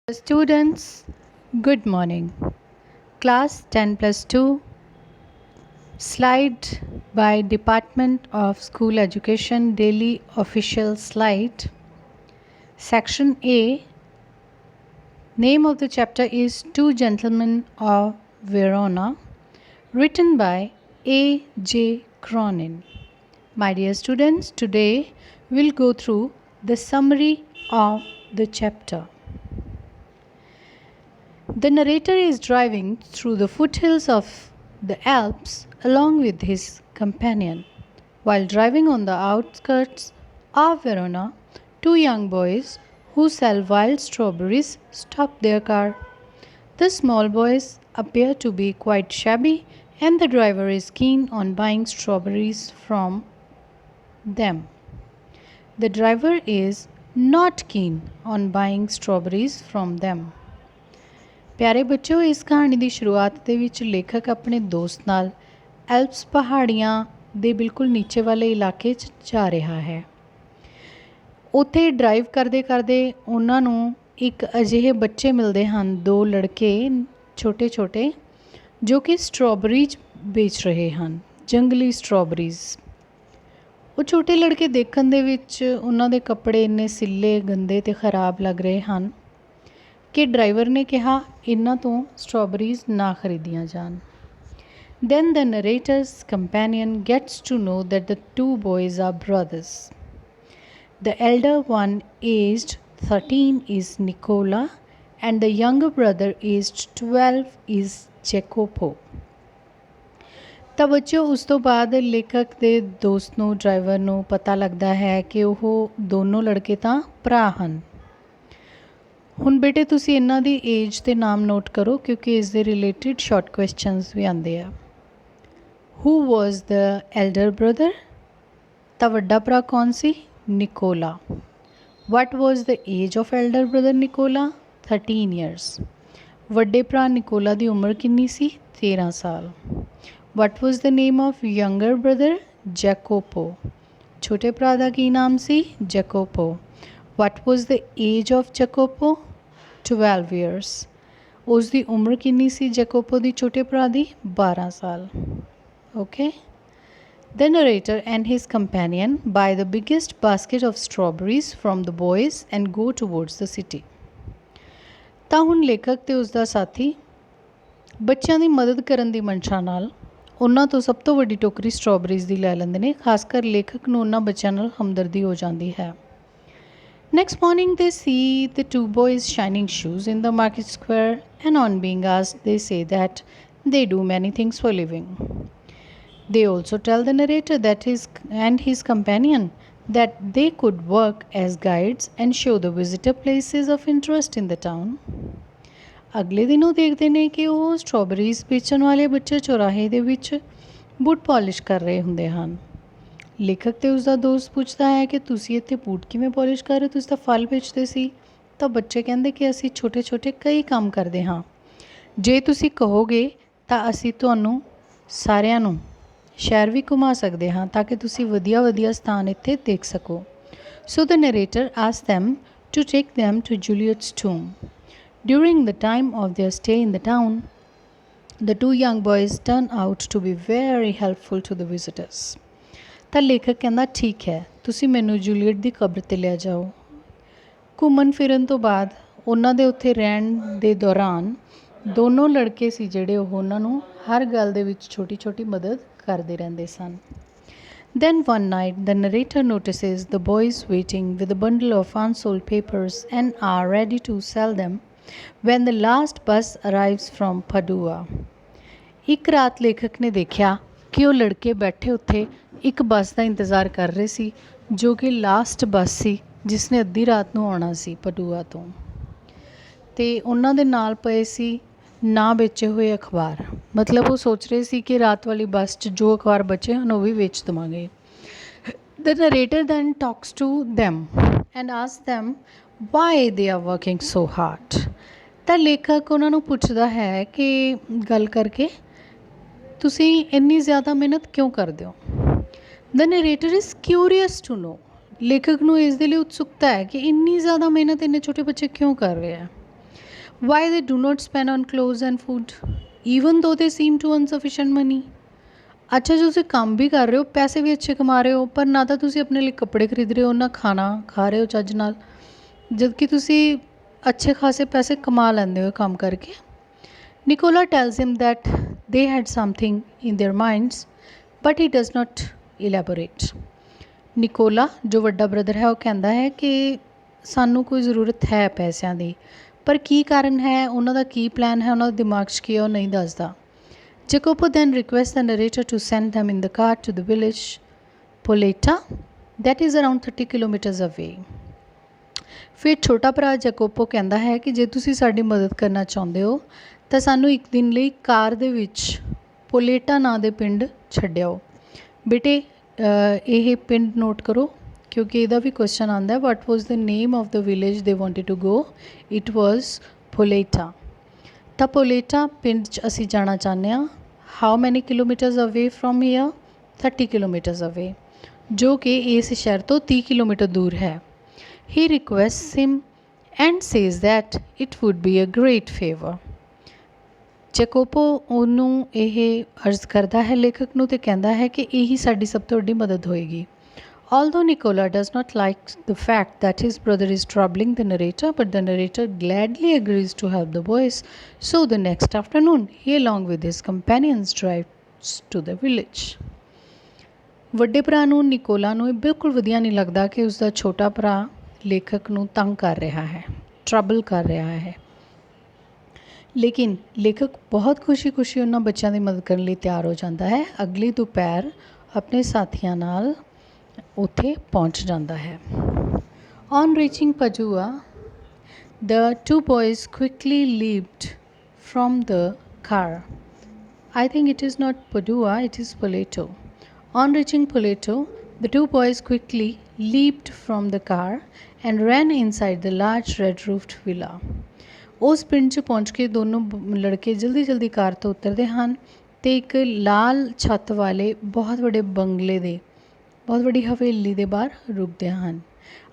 Students, good morning. Class 10 plus 2, slide by Department of School Education Daily Official Slide. Section A, name of the chapter is Two Gentlemen of Verona, written by A. J. Cronin. My dear students, today we'll go through the summary of the chapter. The narrator is driving through the foothills of the Alps along with his companion. While driving on the outskirts of Verona, two young boys who sell wild strawberries stop their car. The small boys appear to be quite shabby, and the driver is keen on buying strawberries from them. The driver is not keen on buying strawberries from them. ਪਿਆਰੇ ਬੱਚਿਓ, ਇਸ ਕਹਾਣੀ ਦੀ ਸ਼ੁਰੂਆਤ ਦੇ ਵਿੱਚ ਲੇਖਕ ਆਪਣੇ ਦੋਸਤ ਨਾਲ ਐਲਪਸ ਪਹਾੜੀਆਂ ਦੇ ਬਿਲਕੁਲ ਨੀਚੇ ਵਾਲੇ ਇਲਾਕੇ 'ਚ ਜਾ ਰਿਹਾ ਹੈ। ਉੱਥੇ ਡਰਾਈਵ ਕਰਦੇ ਕਰਦੇ ਉਹਨਾਂ ਨੂੰ ਇੱਕ ਅਜਿਹੇ ਬੱਚੇ ਮਿਲਦੇ ਹਨ, ਦੋ ਲੜਕੇ ਛੋਟੇ ਛੋਟੇ, ਜੋ ਕਿ ਸਟ੍ਰਾਬੇਰੀਜ਼ ਵੇਚ ਰਹੇ ਹਨ, ਜੰਗਲੀ ਸਟ੍ਰਾਬੇਰੀਜ਼। ਉਹ ਛੋਟੇ ਲੜਕੇ ਦੇਖਣ ਦੇ ਵਿੱਚ ਉਹਨਾਂ ਦੇ ਕੱਪੜੇ ਇੰਨੇ ਸਿੱਲੇ, ਗੰਦੇ ਅਤੇ ਖਰਾਬ ਲੱਗ ਰਹੇ ਹਨ ਕਿ ਡਰਾਈਵਰ ਨੇ ਕਿਹਾ ਇਹਨਾਂ ਤੋਂ ਸਟ੍ਰਾਬੇਰੀਜ਼ ਨਾ ਖਰੀਦੀਆਂ ਜਾਣ। Then the narrator's companion gets to know that the two boys are brothers. The elder one, aged 13, is Nicola, and the younger brother, aged 12, is Jacopo. ਤਾਂ ਬੱਚਿਓ, ਉਸ ਤੋਂ ਬਾਅਦ ਲੇਖਕ ਦੇ ਦੋਸਤ ਨੂੰ, ਡਰਾਈਵਰ ਨੂੰ ਪਤਾ ਲੱਗਦਾ ਹੈ ਕਿ ਉਹ ਦੋਨੋਂ ਲੜਕੇ ਤਾਂ ਭਰਾ ਹਨ। ਹੁਣ ਬੇਟੇ ਤੁਸੀਂ ਇਹਨਾਂ ਦੀ ਏਜ ਦੇ ਨਾਮ ਨੋਟ ਕਰੋ, ਕਿਉਂਕਿ ਇਸ ਦੇ ਰਿਲੇਟਿਡ ਸ਼ਾਰਟ ਕੁਐਸਚਨਸ ਵੀ ਆਉਂਦੇ ਆ। Who was the elder brother? ਤਾਂ ਵੱਡਾ ਭਰਾ ਕੌਣ ਸੀ? Nicola. What was the age of elder brother Nicola? 13 years. ਵੱਡੇ ਭਰਾ ਨਿਕੋਲਾ ਦੀ ਉਮਰ ਕਿੰਨੀ ਸੀ? 13 ਸਾਲ। What was the name of younger brother? Jacopo. ਛੋਟੇ ਭਰਾ ਦਾ ਕੀ ਨਾਮ ਸੀ? ਜੈਕੋਪੋ। What was the age of Jacopo? 12 years. ਉਸ ਦੀ ਉਮਰ ਕਿੰਨੀ ਸੀ ਜੈਕੋਪੋ ਦੀ, ਛੋਟੇ ਭਰਾ ਦੀ? 12 ਸਾਲ। Okay. The narrator and his companion buy the biggest basket of strawberries from the boys and go towards the city. ਤਾਂ ਹੁਣ ਲੇਖਕ ਤੇ ਉਸ ਦਾ ਸਾਥੀ ਬੱਚਿਆਂ ਦੀ ਮਦਦ ਕਰਨ ਦੀ ਮਨਸ਼ਾ ਨਾਲ ਉਹਨਾਂ ਤੋਂ ਸਭ ਤੋਂ ਵੱਡੀ ਟੋਕਰੀ ਸਟ੍ਰਾਬੇਰੀਜ਼ ਦੀ ਲੈ ਲੈਂਦੇ ਨੇ। ਖਾਸ ਕਰ ਲੇਖਕ ਨੂੰ ਉਹਨਾਂ ਬੱਚਿਆਂ ਨਾਲ ਹਮਦਰਦੀ ਹੋ ਜਾਂਦੀ ਹੈ। Next morning, they see the two boys shining shoes in the market square, and on being asked, they say that they do many things for living. They also tell the narrator that his companion that they could work as guides and show the visitor places of interest in the town. ਅਗਲੇ ਦਿਨ ਉਹ ਦੇਖਦੇ ਨੇ ਕਿ ਉਹ ਸਟ੍ਰਾਬੇਰੀਜ਼ ਵੇਚਣ ਵਾਲੇ ਬੱਚੇ ਚੌਰਾਹੇ ਦੇ ਵਿੱਚ ਬੂਟ ਪਾਲਿਸ਼ ਕਰ ਰਹੇ ਹੁੰਦੇ ਹਨ। ਲੇਖਕ ਤੇ ਉਸਦਾ ਦੋਸਤ ਪੁੱਛਦਾ ਹੈ ਕਿ ਤੁਸੀਂ ਇੱਥੇ ਬੂਟ ਕਿਵੇਂ ਪੋਲਿਸ਼ ਕਰ ਰਹੇ ਹੋ, ਤੁਸੀਂ ਤਾਂ ਫਲ ਵੇਚਦੇ ਸੀ। ਤਾਂ ਬੱਚੇ ਕਹਿੰਦੇ ਕਿ ਅਸੀਂ ਛੋਟੇ ਛੋਟੇ ਕਈ ਕੰਮ ਕਰਦੇ ਹਾਂ, ਜੇ ਤੁਸੀਂ ਕਹੋਗੇ ਤਾਂ ਅਸੀਂ ਤੁਹਾਨੂੰ ਸਾਰਿਆਂ ਨੂੰ ਸ਼ਹਿਰ ਵੀ ਘੁਮਾ ਸਕਦੇ ਹਾਂ ਤਾਂ ਕਿ ਤੁਸੀਂ ਵਧੀਆ ਵਧੀਆ ਸਥਾਨ ਇੱਥੇ ਦੇਖ ਸਕੋ। So the narrator asked them to take them to Juliet's tomb. During the time of their stay in the town, the two young boys turn out to be very helpful to the visitors. ਤਾਂ ਲੇਖਕ ਕਹਿੰਦਾ ਠੀਕ ਹੈ, ਤੁਸੀਂ ਮੈਨੂੰ Juliet ਦੀ ਕਬਰ 'ਤੇ ਲੈ ਜਾਓ। ਘੁੰਮਣ ਫਿਰਨ ਤੋਂ ਬਾਅਦ ਉਹਨਾਂ ਦੇ ਉੱਥੇ ਰਹਿਣ ਦੇ ਦੌਰਾਨ ਦੋਨੋਂ ਲੜਕੇ ਸੀ ਜਿਹੜੇ ਉਹ ਉਹਨਾਂ ਨੂੰ ਹਰ ਗੱਲ ਦੇ ਵਿੱਚ ਛੋਟੀ ਛੋਟੀ ਮਦਦ ਕਰਦੇ ਰਹਿੰਦੇ ਸਨ। Then one night the narrator notices the boys waiting with a bundle of unsold papers and are ready to sell them when the last bus arrives from Padua. ਇੱਕ ਰਾਤ ਲੇਖਕ ਨੇ ਦੇਖਿਆ ਕਿ ਉਹ ਲੜਕੇ ਬੈਠੇ ਉੱਥੇ ਇੱਕ ਬੱਸ ਦਾ ਇੰਤਜ਼ਾਰ ਕਰ ਰਹੇ ਸੀ, ਜੋ ਕਿ ਲਾਸਟ ਬੱਸ ਸੀ ਜਿਸ ਨੇ ਅੱਧੀ ਰਾਤ ਨੂੰ ਆਉਣਾ ਸੀ ਪਡੂਆ ਤੋਂ। ਅਤੇ ਉਹਨਾਂ ਦੇ ਨਾਲ ਪਏ ਸੀ ਨਾ ਵੇਚੇ ਹੋਏ ਅਖਬਾਰ, ਮਤਲਬ ਉਹ ਸੋਚ ਰਹੇ ਸੀ ਕਿ ਰਾਤ ਵਾਲੀ ਬੱਸ 'ਚ ਜੋ ਅਖਬਾਰ ਬਚੇ ਹਨ ਉਹ ਵੀ ਵੇਚ ਦੇਵਾਂਗੇ। The narrator then talks to them and asks them why they are working so hard. ਤਾਂ ਲੇਖਕ ਉਹਨਾਂ ਨੂੰ ਪੁੱਛਦਾ ਹੈ ਕਿ ਗੱਲ ਕਰਕੇ ਤੁਸੀਂ ਇੰਨੀ ਜ਼ਿਆਦਾ ਮਿਹਨਤ ਕਿਉਂ ਕਰਦੇ ਹੋ। The narrator is curious to know. ਲੇਖਕ ਨੂੰ ਇਸ ਦੇ ਲਈ ਉਤਸੁਕਤਾ ਹੈ ਕਿ ਇੰਨੀ ਜ਼ਿਆਦਾ ਮਿਹਨਤ ਇੰਨੇ ਛੋਟੇ ਬੱਚੇ ਕਿਉਂ ਕਰ ਰਹੇ ਹੈ। Why they do not spend on clothes and food, even though they seem to earn sufficient money? ਅੱਛਾ ਜੀ, ਤੁਸੀਂ ਕੰਮ ਵੀ ਕਰ ਰਹੇ ਹੋ, ਪੈਸੇ ਵੀ ਅੱਛੇ ਕਮਾ ਰਹੇ ਹੋ, ਪਰ ਨਾ ਤਾਂ ਤੁਸੀਂ ਆਪਣੇ ਲਈ ਕੱਪੜੇ ਖਰੀਦ ਰਹੇ ਹੋ, ਨਾ ਖਾਣਾ ਖਾ ਰਹੇ ਹੋ ਚੱਜ ਨਾਲ, ਜਦ ਕਿ ਤੁਸੀਂ ਅੱਛੇ ਖਾਸੇ ਪੈਸੇ ਕਮਾ ਲੈਂਦੇ ਹੋ ਕੰਮ ਕਰਕੇ। Nicola tells him that they had something in their minds but he does not elaborate. Nicola ਜੋ ਵੱਡਾ ਬ੍ਰਦਰ ਹੈ ਉਹ ਕਹਿੰਦਾ ਹੈ ਕਿ ਸਾਨੂੰ ਕੋਈ ਜ਼ਰੂਰਤ ਹੈ ਪੈਸਿਆਂ ਦੀ, ਪਰ ਕੀ ਕਾਰਨ ਹੈ, ਉਹਨਾਂ ਦਾ ਕੀ ਪਲਾਨ ਹੈ, ਉਹਨਾਂ ਦੇ ਦਿਮਾਗ 'ਚ ਕੀ ਹੈ, ਉਹ ਨਹੀਂ ਦੱਸਦਾ। Jacopo then requests the narrator to send them in the car to the village Poleta, that is around 30 kilometers away. ਫਿਰ ਛੋਟਾ ਭਰਾ ਜੈਕੋਪੋ ਕਹਿੰਦਾ ਹੈ ਕਿ ਜੇ ਤੁਸੀਂ ਸਾਡੀ ਮਦਦ ਕਰਨਾ ਚਾਹੁੰਦੇ ਹੋ ਤਾਂ ਸਾਨੂੰ ਇੱਕ ਦਿਨ ਲਈ ਕਾਰ ਦੇ ਵਿੱਚ ਪੋਲੇਟਾ ਨਾਂ ਦੇ ਪਿੰਡ ਛੱਡਿਓ। ਬੇਟੇ ਇਹ ਪਿੰਡ ਨੋਟ ਕਰੋ ਕਿਉਂਕਿ ਇਹਦਾ ਵੀ ਕੁਐਸਚਨ ਆਉਂਦਾ ਹੈ। What was the name of the village they wanted to go? It was Poleta. ਤਾਂ ਪੋਲੇਟਾ ਪਿੰਡ 'ਚ ਅਸੀਂ ਜਾਣਾ ਚਾਹੁੰਦੇ ਹਾਂ। ਹਾਊ ਮੈਨੀ ਕਿਲੋਮੀਟਰਸ ਅਵੇ ਫਰੋਮ ਹੀਅਰ? 30 ਕਿਲੋਮੀਟਰਸ ਅਵੇ, ਜੋ ਕਿ ਇਸ ਸ਼ਹਿਰ ਤੋਂ 30 ਕਿਲੋਮੀਟਰ ਦੂਰ ਹੈ। He requests him and says that it would be a great favour. Jacopo ਉਹਨੂੰ ਇਹ ਅਰਜ਼ ਕਰਦਾ ਹੈ ਲੇਖਕ ਨੂੰ, ਅਤੇ ਕਹਿੰਦਾ ਹੈ ਕਿ ਇਹੀ ਸਾਡੀ ਸਭ ਤੋਂ ਵੱਡੀ ਮਦਦ ਹੋਏਗੀ। Although Nicola does not like the fact that his brother is troubling the narrator, but the narrator gladly agrees to help the boys. So the next afternoon, he along with his companions drives to the village. ਵੱਡੇ ਭਰਾ ਨੂੰ Nikola ਨੂੰ ਇਹ ਬਿਲਕੁਲ ਵਧੀਆ ਨਹੀਂ ਲੱਗਦਾ ਕਿ ਉਸਦਾ ਛੋਟਾ ਭਰਾ ਲੇਖਕ ਨੂੰ ਤੰਗ ਕਰ ਰਿਹਾ ਹੈ, ਟਰਬਲ ਕਰ ਰਿਹਾ ਹੈ। ਲੇਕਿਨ ਲੇਖਕ ਬਹੁਤ ਖੁਸ਼ੀ ਉਹਨਾਂ ਬੱਚਿਆਂ ਦੀ ਮਦਦ ਕਰਨ ਲਈ ਤਿਆਰ ਹੋ ਜਾਂਦਾ ਹੈ। ਅਗਲੀ ਦੁਪਹਿਰ ਆਪਣੇ ਸਾਥੀਆਂ ਨਾਲ ਉੱਥੇ ਪਹੁੰਚ ਜਾਂਦਾ ਹੈ। On reaching Padua, the two boys quickly leaped from the car. I think it is not Padua, it is Spoleto. On reaching Spoleto, the two boys quickly leaped from the car and ran inside the large red-roofed villa. ਉਸ ਪਿੰਡ 'ਚ ਪਹੁੰਚ ਕੇ ਦੋਨੋਂ ਲੜਕੇ ਜਲਦੀ ਕਾਰ ਤੋਂ ਉਤਰਦੇ ਹਨ ਅਤੇ ਇੱਕ ਲਾਲ ਛੱਤ ਵਾਲੇ ਬਹੁਤ ਵੱਡੇ ਬੰਗਲੇ ਦੇ, ਬਹੁਤ ਵੱਡੀ ਹਵੇਲੀ ਦੇ ਬਾਹਰ ਰੁਕਦੇ ਹਨ।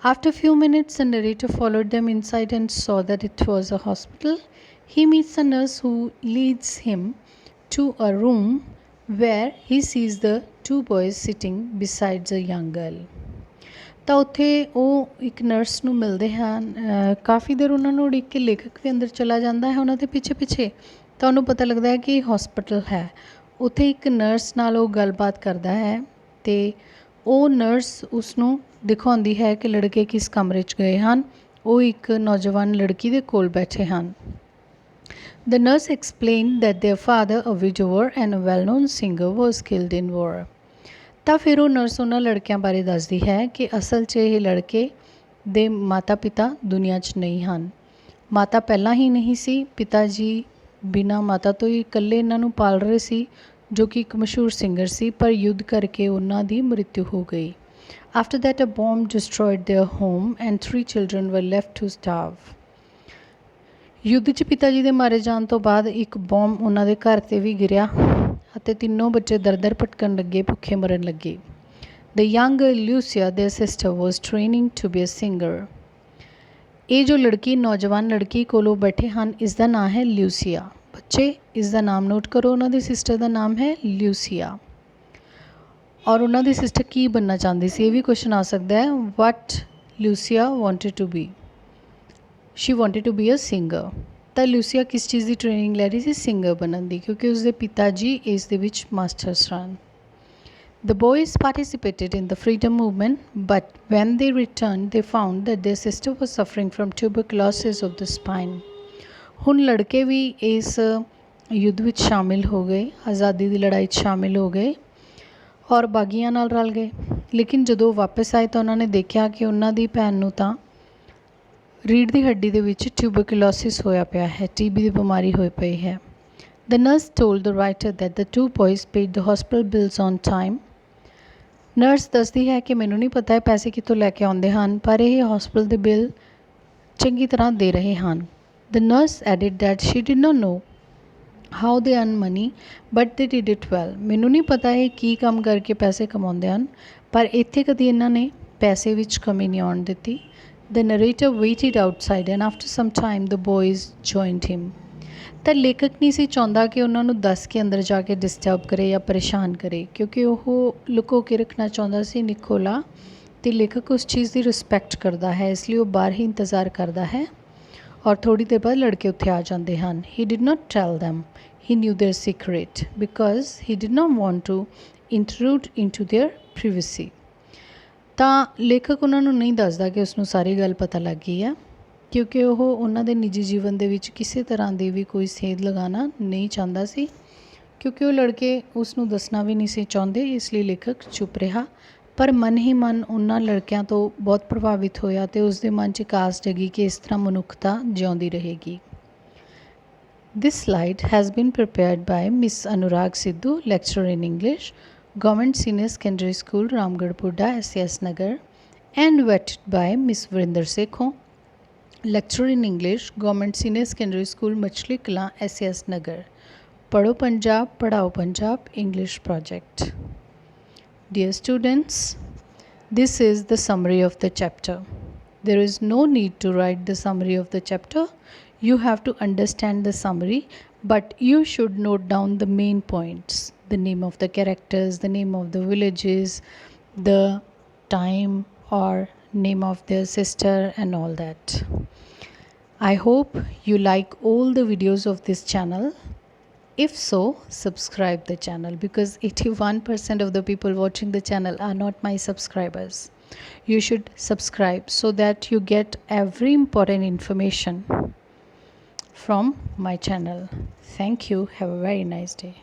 After few minutes, the narrator followed them inside and saw that it was a hospital. He meets a nurse who leads him to a room where he sees the two boys sitting beside a young girl. ਤਾਂ ਉੱਥੇ ਉਹ ਇੱਕ nurse ਨੂੰ ਮਿਲਦੇ ਹਨ। ਕਾਫੀ ਦੇਰ ਉਹਨਾਂ ਨੂੰ ਉਡੀਕ ਕੇ ਲੇਖਕ ਵੀ ਅੰਦਰ ਚਲਾ ਜਾਂਦਾ ਹੈ ਉਹਨਾਂ ਦੇ ਪਿੱਛੇ। ਤਾਂ ਉਹਨੂੰ ਪਤਾ ਲੱਗਦਾ ਹੈ ਕਿ ਹੌਸਪੀਟਲ ਹੈ। ਉੱਥੇ ਇੱਕ ਨਰਸ ਨਾਲ ਉਹ ਗੱਲਬਾਤ ਕਰਦਾ ਹੈ ਅਤੇ ਉਹ ਨਰਸ ਉਸਨੂੰ ਦਿਖਾਉਂਦੀ ਹੈ ਕਿ ਲੜਕੇ ਕਿਸ ਕਮਰੇ 'ਚ ਗਏ ਹਨ। ਉਹ ਇੱਕ ਨੌਜਵਾਨ ਲੜਕੀ ਦੇ ਕੋਲ ਬੈਠੇ ਹਨ। The nurse explained that their father, a widower and a well-known singer, was killed in war. ਤਾਂ ਫਿਰ ਉਹ ਨਰਸ ਉਹਨਾਂ ਲੜਕਿਆਂ ਬਾਰੇ ਦੱਸਦੀ ਹੈ ਕਿ ਅਸਲ 'ਚ ਇਹ ਲੜਕੇ ਦੇ ਮਾਤਾ ਪਿਤਾ ਦੁਨੀਆ 'ਚ ਨਹੀਂ ਹਨ। ਮਾਤਾ ਪਹਿਲਾਂ ਹੀ ਨਹੀਂ ਸੀ, ਪਿਤਾ ਜੀ ਬਿਨਾਂ ਮਾਤਾ ਤੋਂ ਹੀ ਇਕੱਲੇ ਇਹਨਾਂ ਨੂੰ ਪਾਲ ਰਹੇ ਸੀ, ਜੋ ਕਿ ਇੱਕ ਮਸ਼ਹੂਰ ਸਿੰਗਰ ਸੀ, ਪਰ ਯੁੱਧ ਕਰਕੇ ਉਹਨਾਂ ਦੀ ਮ੍ਰਿਤੂ ਹੋ ਗਈ। After that, a bomb destroyed their home and 3 children were left to starve. ਯੁੱਧ 'ਚ ਪਿਤਾ ਜੀ ਦੇ ਮਾਰੇ ਜਾਣ ਤੋਂ ਬਾਅਦ ਇੱਕ ਬੋਂਬ ਉਹਨਾਂ ਦੇ ਘਰ 'ਤੇ ਵੀ ਗਿਰਿਆ ਅਤੇ ਤਿੰਨੋਂ ਬੱਚੇ ਦਰ ਭਟਕਣ ਲੱਗੇ, ਭੁੱਖੇ ਮਰਨ ਲੱਗੇ। The young girl Lucia, their sister, was training to be a singer. ਇਹ ਜੋ ਲੜਕੀ, ਨੌਜਵਾਨ ਲੜਕੀ ਕੋਲੋਂ ਬੈਠੇ ਹਨ, ਇਸ ਦਾ ਨਾਂ ਹੈ ਲਿਊਸੀਆ। ਬੱਚੇ ਇਸ ਦਾ ਨਾਮ ਨੋਟ ਕਰੋ, ਉਹਨਾਂ ਦੀ ਸਿਸਟਰ ਦਾ ਨਾਮ ਹੈ ਲਿਊਸੀਆ। ਔਰ ਉਹਨਾਂ ਦੀ ਸਿਸਟਰ ਕੀ ਬਣਨਾ ਚਾਹੁੰਦੀ ਸੀ, ਇਹ ਵੀ ਕੁਐਸਚਨ ਆ ਸਕਦਾ ਹੈ। What Lucia wanted to be? She wanted to be a singer. ਤਾਂ ਲਿਊਸੀਆ ਕਿਸ ਚੀਜ਼ ਦੀ ਟ੍ਰੇਨਿੰਗ ਲੈ ਰਹੀ ਸੀ? ਸਿੰਗਰ ਬਣਨ ਦੀ, ਕਿਉਂਕਿ ਉਸਦੇ ਪਿਤਾ ਜੀ ਇਸ ਦੇ ਵਿੱਚ ਮਾਸਟਰ ਸਨ। The boys participated in the freedom movement, but when they returned, they found that their sister was suffering from tuberculosis of the spine. ਹੁਣ ਲੜਕੇ ਵੀ ਇਸ ਯੁੱਧ ਵਿੱਚ ਸ਼ਾਮਿਲ ਹੋ ਗਏ, ਆਜ਼ਾਦੀ ਦੀ ਲੜਾਈ 'ਚ ਸ਼ਾਮਿਲ ਹੋ ਗਏ ਔਰ ਬਾਗੀਆਂ ਨਾਲ ਰਲ ਗਏ। ਲੇਕਿਨ ਜਦੋਂ ਵਾਪਸ ਆਏ ਤਾਂ ਉਹਨਾਂ ਨੇ ਦੇਖਿਆ ਕਿ ਉਹਨਾਂ ਦੀ ਭੈਣ ਨੂੰ ਤਾਂ ਰੀੜ੍ਹ ਦੀ ਹੱਡੀ ਦੇ ਵਿੱਚ ਟਿਊਬਰਕਲੋਸਿਸ ਹੋਇਆ ਪਿਆ ਹੈ, TB ਦੀ ਬਿਮਾਰੀ ਹੋਈ ਪਈ ਹੈ। The nurse told the writer that the two boys paid the hospital bills on time. Nurse ਦੱਸਦੀ ਹੈ ਕਿ ਮੈਨੂੰ ਨਹੀਂ ਪਤਾ ਇਹ ਪੈਸੇ ਕਿੱਥੋਂ ਲੈ ਕੇ ਆਉਂਦੇ ਹਨ, ਪਰ ਇਹ ਹੌਸਪੀਟਲ ਦੇ ਬਿੱਲ ਚੰਗੀ ਤਰ੍ਹਾਂ ਦੇ ਰਹੇ ਹਨ। The nurse added that she did not know how they earn money, but they did it well. ਮੈਨੂੰ ਨਹੀਂ ਪਤਾ ਇਹ ਕੀ ਕੰਮ ਕਰਕੇ ਪੈਸੇ ਕਮਾਉਂਦੇ ਹਨ, ਪਰ ਇੱਥੇ ਕਦੀ ਇਹਨਾਂ ਨੇ ਪੈਸੇ ਵਿੱਚ ਕਮੀ ਨਹੀਂ ਆਉਣ ਦਿੱਤੀ। The narrator waited outside and after some time the boys joined him. ਤਾਂ ਲੇਖਕ ਨਹੀਂ ਸੀ ਚਾਹੁੰਦਾ ਕਿ ਉਹਨਾਂ ਨੂੰ ਦੱਸ ਕੇ ਅੰਦਰ ਜਾ ਕੇ ਡਿਸਟਰਬ ਕਰੇ ਜਾਂ ਪਰੇਸ਼ਾਨ ਕਰੇ, ਕਿਉਂਕਿ ਉਹ ਲੁਕੋ ਕੇ ਰੱਖਣਾ ਚਾਹੁੰਦਾ ਸੀ ਨਿਕੋਲਾ, ਅਤੇ ਲੇਖਕ ਉਸ ਚੀਜ਼ ਦੀ ਰਿਸਪੈਕਟ ਕਰਦਾ ਹੈ, ਇਸ ਲਈ ਉਹ ਬਾਹਰ ਹੀ ਇੰਤਜ਼ਾਰ ਕਰਦਾ ਹੈ ਔਰ ਥੋੜ੍ਹੀ ਦੇਰ ਬਾਅਦ ਲੜਕੇ ਉੱਥੇ ਆ ਜਾਂਦੇ ਹਨ. He did not tell them, he knew their secret because he did not want to intrude into their privacy. ਤਾਂ ਲੇਖਕ ਉਹਨਾਂ ਨੂੰ ਨਹੀਂ ਦੱਸਦਾ ਕਿ ਉਸਨੂੰ ਸਾਰੀ ਗੱਲ ਪਤਾ ਲੱਗ ਗਈ ਹੈ, ਕਿਉਂਕਿ ਉਹ ਉਹਨਾਂ ਦੇ ਨਿੱਜੀ ਜੀਵਨ ਦੇ ਵਿੱਚ ਕਿਸੇ ਤਰ੍ਹਾਂ ਦੀ ਵੀ ਕੋਈ ਸੇਧ ਲਗਾਉਣਾ ਨਹੀਂ ਚਾਹੁੰਦਾ ਸੀ, ਕਿਉਂਕਿ ਉਹ ਲੜਕੇ ਉਸ ਨੂੰ ਦੱਸਣਾ ਵੀ ਨਹੀਂ ਸੀ ਚਾਹੁੰਦੇ, ਇਸ ਲਈ ਲੇਖਕ ਚੁੱਪ ਰਿਹਾ. ਪਰ ਮਨ ਹੀ ਮਨ ਉਹਨਾਂ ਲੜਕਿਆਂ ਤੋਂ ਬਹੁਤ ਪ੍ਰਭਾਵਿਤ ਹੋਇਆ ਅਤੇ ਉਸ ਦੇ ਮਨ 'ਚ ਇੱਕ ਆਸ ਜਗੀ ਕਿ ਇਸ ਤਰ੍ਹਾਂ ਮਨੁੱਖਤਾ ਜਿਉਂਦੀ ਰਹੇਗੀ. This slide has been prepared by Miss Anurag Sidhu, lecturer in English, Government Senior Secondary School, Ramgarh Purda, SCS Nagar, and vetted by Miss Vrinder Sekho, lecturer in English, Government Senior Secondary School, Machli Kala, SCS Nagar. Padho Punjab, Padhao Punjab, English project. Dear students, this is the summary of the chapter. There is no need to write the summary of the chapter. You have to understand the summary, but you should note down the main points, the name of the characters, the name of the villages, the time or name of their sister and all that. I hope you like all the videos of this channel. If so, subscribe the channel, because 81% of the people watching the channel are not my subscribers. You should subscribe so that you get every important information from my channel. Thank you. Have a very nice day.